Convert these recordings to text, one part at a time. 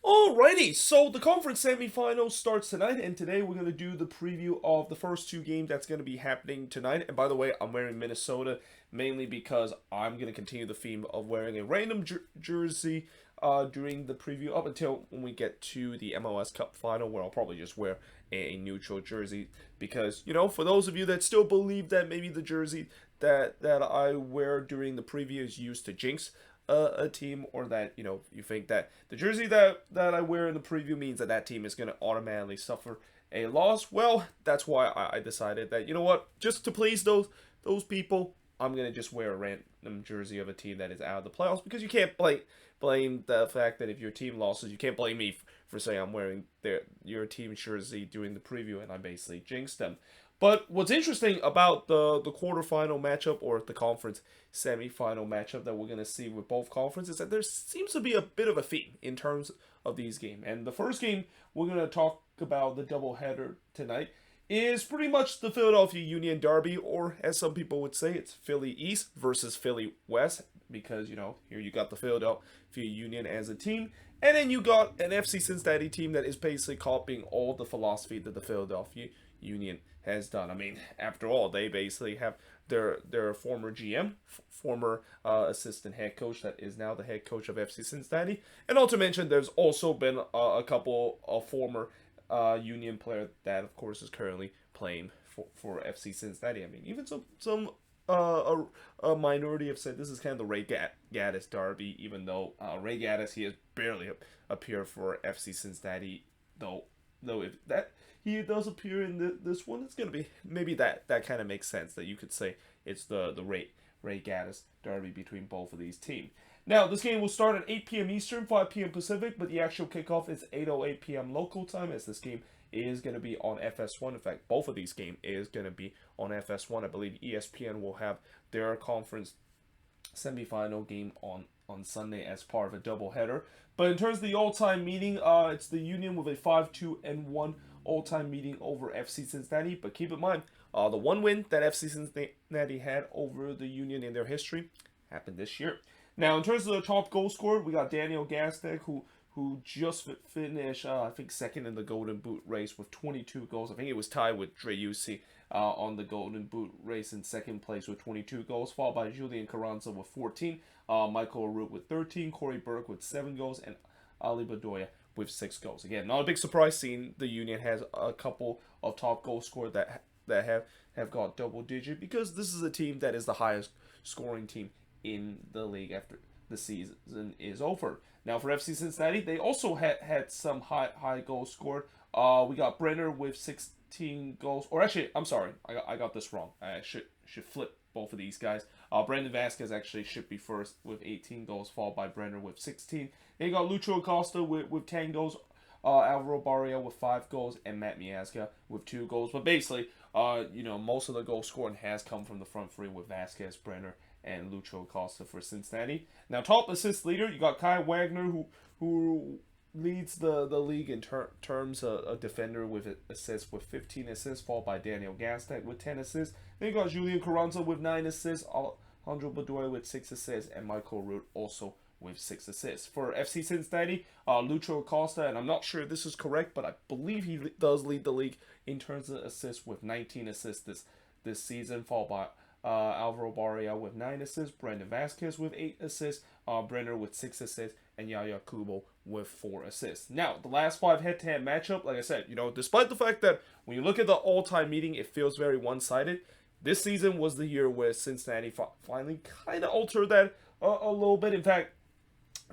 Alrighty, so the conference semifinal starts tonight, and today we're going to do the preview of the first two games that's going to be happening tonight. And by the way, I'm wearing Minnesota mainly because I'm going to continue the theme of wearing a random jersey during the preview up until when we get to the MLS Cup final, where I'll probably just wear a neutral jersey because, for those of you that still believe that maybe the jersey that I wear during the preview is used to jinx a team, or that you think that the jersey that I wear in the preview means that team is going to automatically suffer a loss. Well, that's why I decided that, just to please those people, I'm going to just wear a random jersey of a team that is out of the playoffs, because you can't blame the fact that if your team losses, you can't blame me for saying I'm wearing your team jersey during the preview and I basically jinxed them. But what's interesting about the quarterfinal matchup, or the conference semifinal matchup that we're going to see with both conferences, is that there seems to be a bit of a theme in terms of these games. And the first game we're going to talk about, the doubleheader tonight, is pretty much the Philadelphia Union Derby, or as some people would say, it's Philly East versus Philly West, because, here you got the Philadelphia Union as a team, and then you got an FC Cincinnati team that is basically copying all the philosophy that the Philadelphia Union has done. I mean, after all, they basically have their former GM, former assistant head coach that is now the head coach of FC Cincinnati, and not to mention there's also been a couple of former Union player that, of course, is currently playing for FC Cincinnati. I mean, even some a minority have said this is kind of the Ray Gaddis derby, even though Ray Gaddis, he has barely appeared for FC Cincinnati, though if that he does appear in this one, it's gonna be maybe that kind of makes sense that you could say it's the Ray Gaddis derby between both of these teams. Now, this game will start at 8 p.m. Eastern, 5 p.m. Pacific, but the actual kickoff is 8:08 p.m. local time, as this game is going to be on FS1. In fact, both of these games is going to be on FS1. I believe ESPN will have their conference semifinal game on Sunday as part of a doubleheader. But in terms of the all-time meeting, it's the Union with a 5-2-1 all-time meeting over FC Cincinnati. But keep in mind, the one win that FC Cincinnati had over the Union in their history happened this year. Now, in terms of the top goal scorer, we got Daniel Gastek, who just finished, I think, second in the Golden Boot race with 22 goals. I think it was tied with Dreyusi on the Golden Boot race in second place with 22 goals, followed by Julian Carranza with 14, Michael Root with 13, Corey Burke with 7 goals, and Ali Bedoya with 6 goals. Again, not a big surprise seeing the Union has a couple of top goal scorers that have got double digit, because this is a team that is the highest scoring team in the league after the season is over. Now, for FC Cincinnati, they also had some high goals scored. We got Brenner with 16 goals. Or actually, I'm sorry, I got this wrong. I should flip both of these guys. Brandon Vasquez actually should be first with 18 goals, followed by Brenner with 16. Then you got Lucho Acosta with 10 goals. Alvaro Barria with 5 goals, and Matt Miazga with 2 goals. But basically, most of the goal scoring has come from the front three with Vasquez, Brenner, and Lucho Acosta for Cincinnati. Now, top assist leader, you got Kai Wagner, who leads the league in terms of a defender with assists with 15 assists, followed by Daniel Gastek with 10 assists. Then you got Julian Carranza with 9 assists, Alejandro Bedoya with 6 assists, and Michael Root also with 6 assists. For FC Cincinnati, Lucho Acosta, and I'm not sure if this is correct, but I believe he does lead the league in terms of assists with 19 assists this season, followed by Alvaro Barria with 9 assists, Brandon Vasquez with 8 assists, Brenner with 6 assists, and Yaya Kubo with 4 assists. Now, the last 5 head-to-head matchup, like I said, despite the fact that when you look at the all-time meeting, it feels very one-sided, this season was the year where Cincinnati finally kind of altered that a little bit. In fact,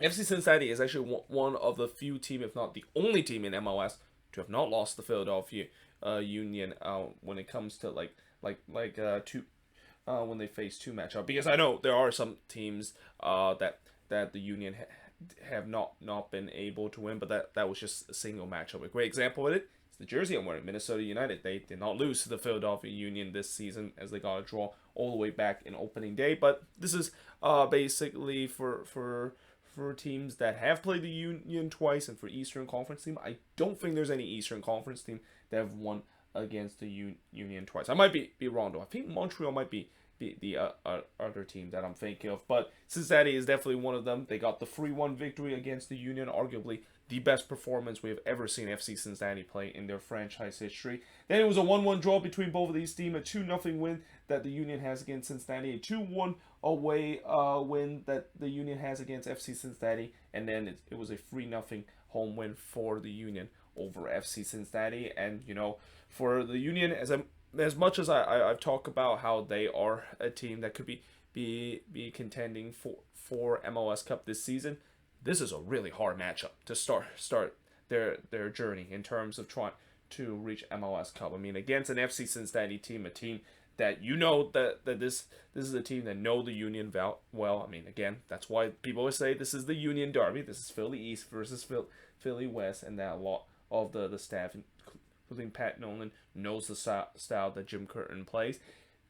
FC Cincinnati is actually one of the few teams, if not the only team in MLS, to have not lost the Philadelphia Union when it comes to when they face two matchup, because I know there are some teams that the Union have not been able to win, but that was just a single matchup. A great example of it is the jersey I'm wearing, Minnesota United. They did not lose to the Philadelphia Union this season, as they got a draw all the way back in opening day. But this is basically for teams that have played the Union twice, and for Eastern Conference team, I don't think there's any Eastern Conference team that have won against the Union twice. I might be wrong though. I think Montreal might be other team that I'm thinking of. But Cincinnati is definitely one of them. They got the 3-1 victory against the Union, arguably the best performance we have ever seen FC Cincinnati play in their franchise history. Then it was a 1-1 draw between both of these teams, a 2-0 win that the Union has against Cincinnati, a 2-1 away win that the Union has against FC Cincinnati, and then it was a 3-0 home win for the Union over FC Cincinnati. And for the Union, as much as I've talked about how they are a team that could be contending for MLS Cup this season, this is a really hard matchup to start their journey in terms of trying to reach MLS Cup. I mean, against an FC Cincinnati team, a team that that this is a team that know the Union well. I mean, again, that's why people always say this is the Union Derby. This is Philly East versus Philly West, and that a lot of the staff, including Pat Nolan, knows the style that Jim Curtin plays.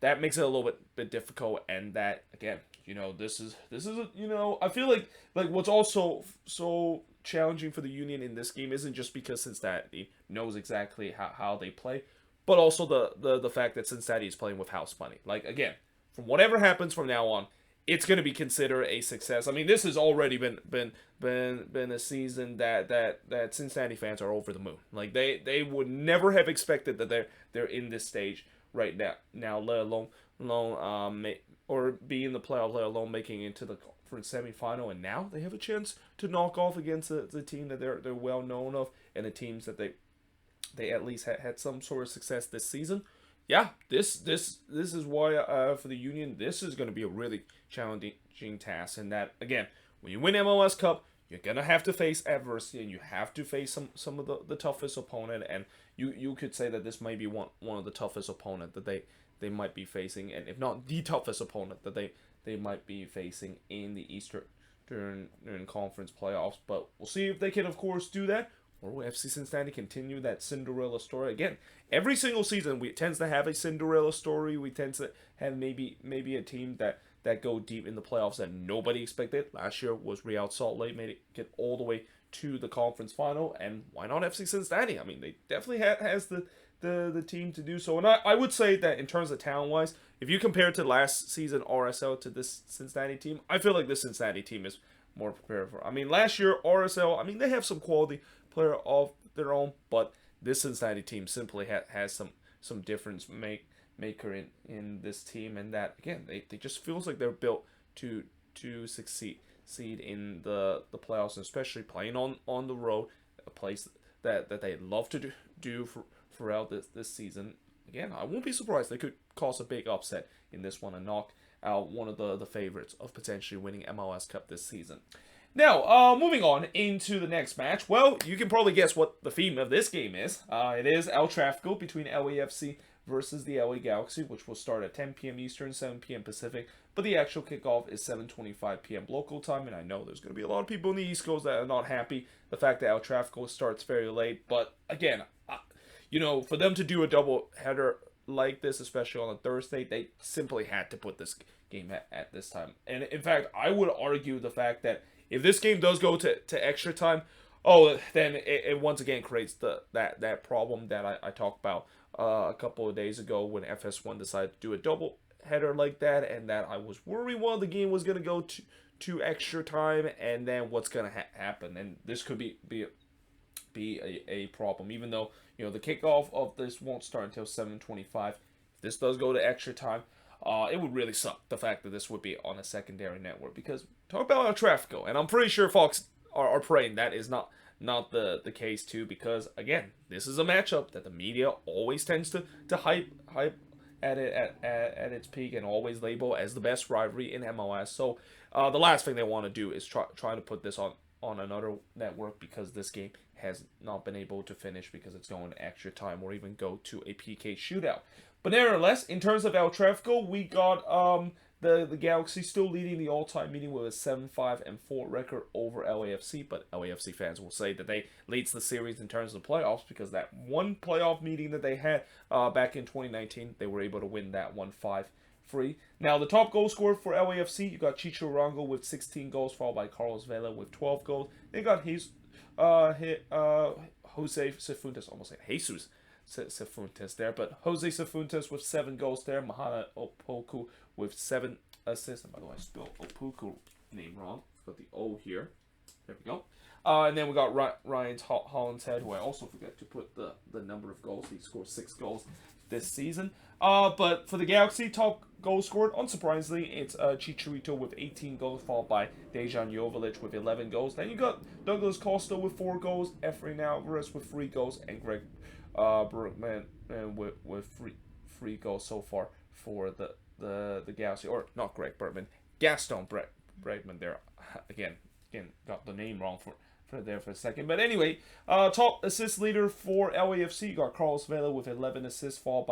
That makes it a little bit difficult, and that again, this is I feel like what's also so challenging for the Union in this game isn't just because Cincinnati knows exactly how they play, but also the fact that Cincinnati is playing with house money. Like, again, from whatever happens from now on, it's going to be considered a success. I mean, this has already been a season that Cincinnati fans are over the moon. Like, they would never have expected that they're in this stage right now, let alone or be in the playoff, let alone making it into the Conference Semifinal. And now they have a chance to knock off against the team that they're well known of, and the teams that they at least had some sort of success this season. Yeah, this is why for the Union, this is going to be a really challenging task. And that, again, when you win MLS Cup, you're going to have to face adversity, and you have to face some of the toughest opponent. And you could say that this might be one of the toughest opponent that they might be facing, and if not the toughest opponent that they might be facing in the Eastern Conference playoffs. But we'll see if they can, of course, do that. Or will FC Cincinnati continue that Cinderella story? Again, every single season we tends to have a Cinderella story. We tend to have maybe a team that go deep in the playoffs that nobody expected. Last year was Real Salt Lake, made it get all the way to the conference final, and why not FC Cincinnati? I mean, they definitely has the team to do so. And I would say that in terms of talent-wise, if you compare to last season RSL to this Cincinnati team, I feel like this Cincinnati team is more prepared for. I mean, last year RSL, I mean, they have some quality player of their own, but this Cincinnati team simply has some difference maker in this team, and that again they just feels like they're built to succeed in the playoffs, and especially playing on the road, a place that they love to do throughout this season. Again, I won't be surprised they could cause a big upset in this one and knock out one of the favorites of potentially winning MLS Cup this season. Now, moving on into the next match. Well, you can probably guess what the theme of this game is. It is El Trafico between LAFC versus the LA Galaxy, which will start at 10 p.m. Eastern, 7 p.m. Pacific. But the actual kickoff is 7:25 p.m. local time, and I know there's going to be a lot of people in the East Coast that are not happy the fact that El Trafico starts very late. But again, for them to do a double header like this, especially on a Thursday, they simply had to put this game at this time. And in fact, I would argue the fact that if this game does go to extra time, then it once again creates that problem that I talked about a couple of days ago when FS1 decided to do a double header like that, and that I was worried the game was going to go to extra time, and then what's going to happen. And this could be a problem, even though the kickoff of this won't start until 7:25. If this does go to extra time, it would really suck the fact that this would be on a secondary network, because talk about El Trafico, and I'm pretty sure Fox are praying that is not the case too, because again, this is a matchup that the media always tends to hype at it at its peak and always label as the best rivalry in MLS. So the last thing they want to do is try to put this on another network, because this game has not been able to finish because it's going to extra time or even go to a PK shootout. But nevertheless, in terms of El Trafico, we got the Galaxy still leading the all-time meeting with a 7-5-4 record over LAFC, but LAFC fans will say that they leads the series in terms of the playoffs, because that one playoff meeting that they had back in 2019, they were able to win that one 5-3. Now, the top goal scorer for LAFC, you got Chicho Arango with 16 goals, followed by Carlos Vela with 12 goals. They got Jose Cifuentes, almost like Jesus Cifuentes there. But Jose Cifuentes with 7 goals there. Mahana Opoku with 7 assists. And by the way, I spelled Opoku name wrong. Got the O here. There we go. And then we got Ryan Hollinshead, who I also forgot to put the number of goals. He scored 6 goals this season. But for the Galaxy, top goal scored, unsurprisingly, it's Chicharito with 18 goals, followed by Dejan Joveljic with 11 goals. Then you got Douglas Costa with 4 goals, Efrain Alvarez with 3 goals, and Greg Bergman with 3 goals so far for the Galaxy. Or not Greg Bergman, Gaston Bregman there. Again, got the name wrong for there for a second. But anyway, top assist leader for LAFC, you got Carlos Vela with 11 assists, followed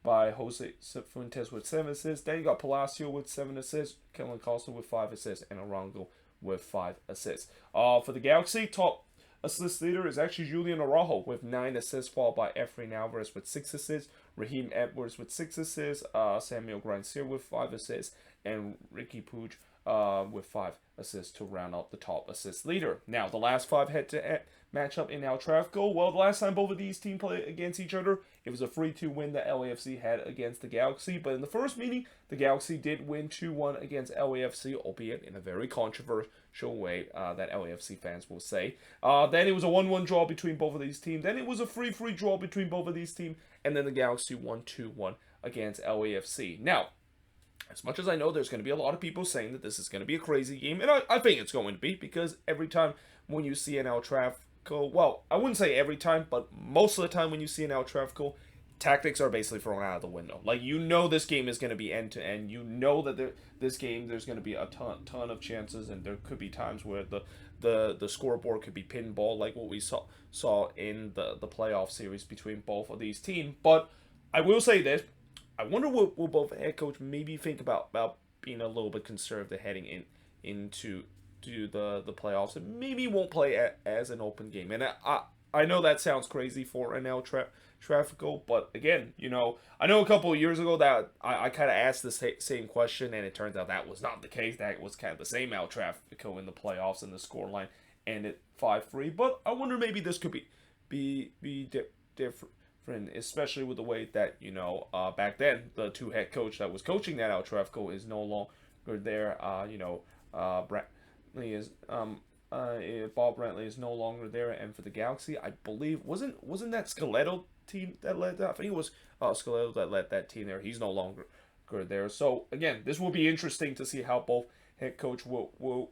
by Jose Cifuentes with 7 assists. Then you got Palacio with 7 assists, Kellen Costa with 5 assists, and Arango with 5 assists. For the Galaxy, top assist leader is actually Julian Araujo with 9 assists, followed by Efrain Alvarez with 6 assists, Raheem Edwards with 6 assists, Samuel Grandsir with 5 assists, and Ricky Puig with 5 assists to round out the top assist leader. Now, the last 5 head-to-head matchup in El Trafico. Well, the last time both of these teams played against each other, it was a 3-2 win that LAFC had against the Galaxy. But in the first meeting, the Galaxy did win 2-1 against LAFC, albeit in a very controversial way that LAFC fans will say. Then it was a 1-1 draw between both of these teams. Then it was a 3-3 draw between both of these teams. And then the Galaxy won 2-1 against LAFC. Now, as much as I know there's going to be a lot of people saying that this is going to be a crazy game, and I think it's going to be, because every time when you see an El Trafico, well, I wouldn't say every time, but most of the time when you see an El Trafico, tactics are basically thrown out of the window. Like, you know this game is going to be end-to-end. You know that this game, there's going to be a ton of chances, and there could be times where the scoreboard could be pinball, like what we saw in the playoff series between both of these teams. But I will say this. I wonder what will both head coach maybe think about being a little bit conservative heading into the playoffs, and maybe won't play as an open game. And I know that sounds crazy for an El Trafico, but again, you know, I know a couple of years ago that I kind of asked the same question, and it turns out that was not the case. That was kind of the same El Trafico in the playoffs, and the scoreline ended 5-3. But I wonder maybe this could be different. Especially with the way that, you know, back then the 2 head coach that was coaching that El Trafico is no longer there. Brantley is Bob Brantley is no longer there, and for the Galaxy, I believe wasn't that Scaleto team that led that? I think it was Scaleto that led that team there. He's no longer there. So again, this will be interesting to see how both head coach will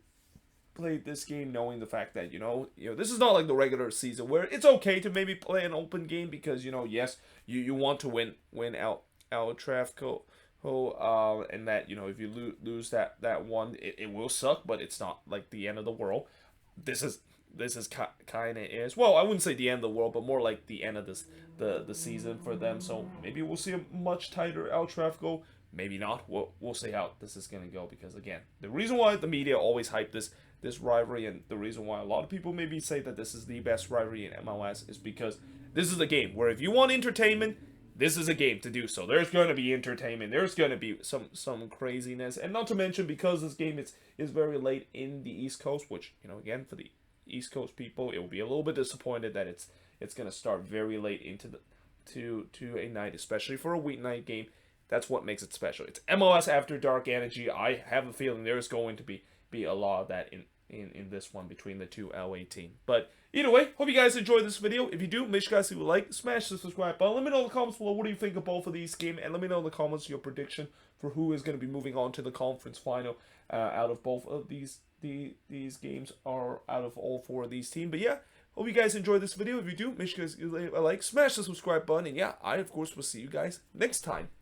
play this game, knowing the fact that you know this is not like the regular season where it's okay to maybe play an open game, because yes, you want to win out El Trafico, and that if you lose that one, it will suck, but it's not like the end of the world. This is kind of is, well, I wouldn't say the end of the world, but more like the end of the season for them. So maybe we'll see a much tighter El Trafico. Maybe not. We'll see how this is going to go, because again, the reason why the media always hype this rivalry, and the reason why a lot of people maybe say that this is the best rivalry in MLS, is because this is a game where if you want entertainment, this is a game to do so. There's going to be entertainment. There's going to be some craziness, and not to mention, because this game is very late in the East Coast, which again, for the East Coast people, it will be a little bit disappointed that it's going to start very late into to a night, especially for a weeknight game. That's what makes it special. It's MLS After Dark energy. I have a feeling there's going to be a lot of that in this one between the two LA teams. But either way, hope you guys enjoyed this video. If you do, make sure you guys leave a like, smash the subscribe button. Let me know in the comments below what do you think of both of these games, and let me know in the comments your prediction for who is going to be moving on to the conference final out of both of these games, or out of all 4 of these teams. But yeah, hope you guys enjoyed this video. If you do, make sure you guys leave a like, smash the subscribe button, and yeah, I of course will see you guys next time.